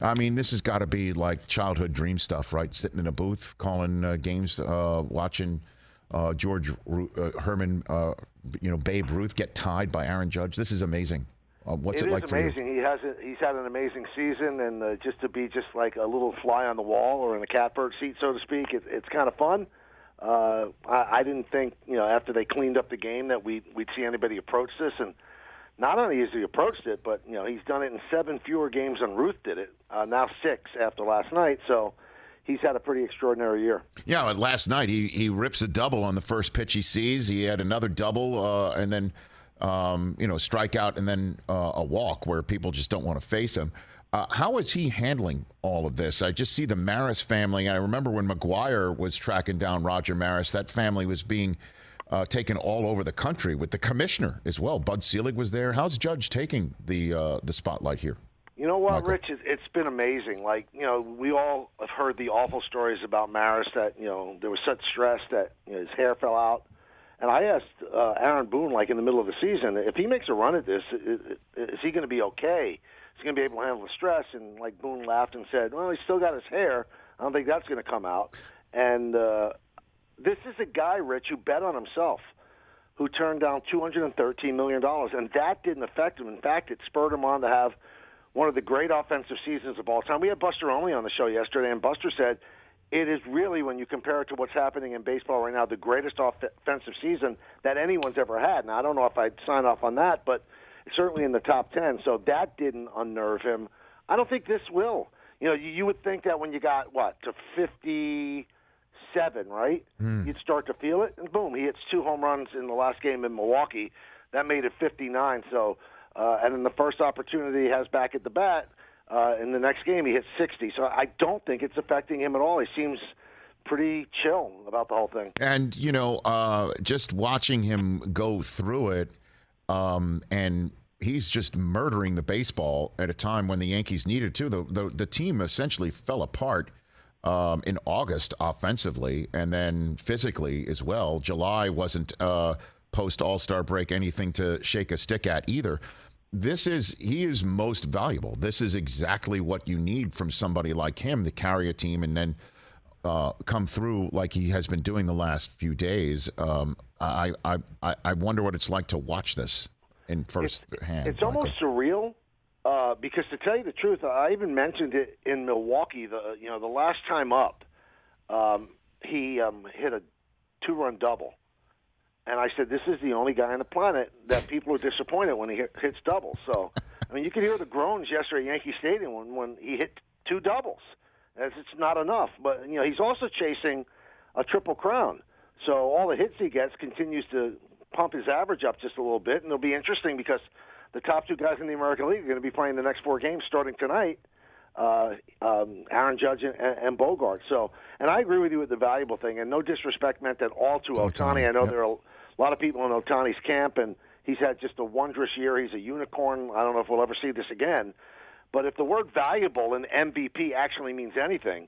I mean, this has got to be like childhood dream stuff, right? Sitting in a booth, calling games, watching George Herman, Babe Ruth get tied by Aaron Judge. This is amazing. What's it like for you? It is amazing. He's had an amazing season, and just to be just like a little fly on the wall or in a catbird seat, so to speak, it's kind of fun. I didn't think, after they cleaned up the game that we'd see anybody approach this, and not only has he approached it, but he's done it in 7 fewer games than Ruth did it. Now 6 after last night, so he's had a pretty extraordinary year. Yeah, last night he rips a double on the first pitch he sees. He had another double, and then strikeout, and then a walk where people just don't want to face him. How is he handling all of this? I just see the Maris family. I remember when McGuire was tracking down Roger Maris, that family was being taken all over the country with the commissioner as well. Bud Selig was there. How's Judge taking the spotlight here? You know what, Michael? Rich? It's been amazing. We all have heard the awful stories about Maris that, there was such stress that his hair fell out. And I asked Aaron Boone, in the middle of the season, if he makes a run at this, is he going to be okay? Is he going to be able to handle the stress? And Boone laughed and said, well, he's still got his hair. I don't think that's going to come out. And this is a guy, Rich, who bet on himself, who turned down $213 million. And that didn't affect him. In fact, it spurred him on to have one of the great offensive seasons of all time. We had Buster Olney on the show yesterday, and Buster said it is really, when you compare it to what's happening in baseball right now, the greatest offensive season that anyone's ever had. Now, I don't know if I'd sign off on that, but it's certainly in the top 10. So that didn't unnerve him. I don't think this will. You would think that when you got, to 57, right? You'd start to feel it, and boom, he hits 2 home runs in the last game in Milwaukee. That made it 59. So, and in the first opportunity he has back at the bat, in the next game he hits 60. So I don't think it's affecting him at all. He seems pretty chill about the whole thing. And, just watching him go through it, and he's just murdering the baseball at a time when the Yankees needed to. The team essentially fell apart in August offensively and then physically as well. July wasn't post All-Star break anything to shake a stick at either. He is most valuable. This is exactly what you need from somebody like him to carry a team and then come through like he has been doing the last few days. I wonder what it's like to watch this in first hand. It's almost surreal because, to tell you the truth, I even mentioned it in Milwaukee. The last time up, he hit a 2-run double. And I said, this is the only guy on the planet that people are disappointed when he hits doubles. So, you could hear the groans yesterday at Yankee Stadium when he hit 2 doubles. As it's not enough. But, he's also chasing a Triple Crown. So all the hits he gets continues to pump his average up just a little bit. And it'll be interesting because the top 2 guys in the American League are going to be playing the next 4 games starting tonight, Aaron Judge and Bogart. So, and I agree with you with the valuable thing. And no disrespect meant at all to Ohtani. I know there are a lot of people in Ohtani's camp, and he's had just a wondrous year. He's a unicorn. I don't know if we'll ever see this again. But if the word valuable in MVP actually means anything,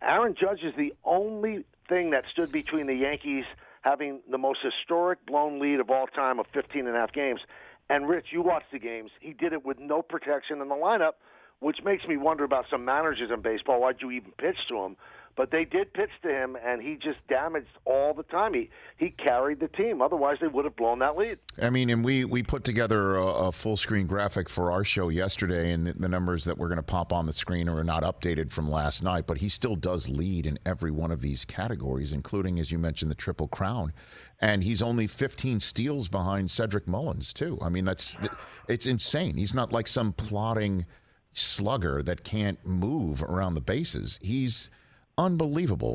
Aaron Judge is the only thing that stood between the Yankees having the most historic blown lead of all time of 15.5 games. And, Rich, you watched the games. He did it with no protection in the lineup, which makes me wonder about some managers in baseball. Why'd you even pitch to him? But they did pitch to him, and he just damaged all the time. He carried the team. Otherwise, they would have blown that lead. And we put together a full-screen graphic for our show yesterday, and the numbers that we're going to pop on the screen are not updated from last night, but he still does lead in every one of these categories, including, as you mentioned, the Triple Crown. And he's only 15 steals behind Cedric Mullins, too. It's insane. He's not like some plodding slugger that can't move around the bases. He's unbelievable.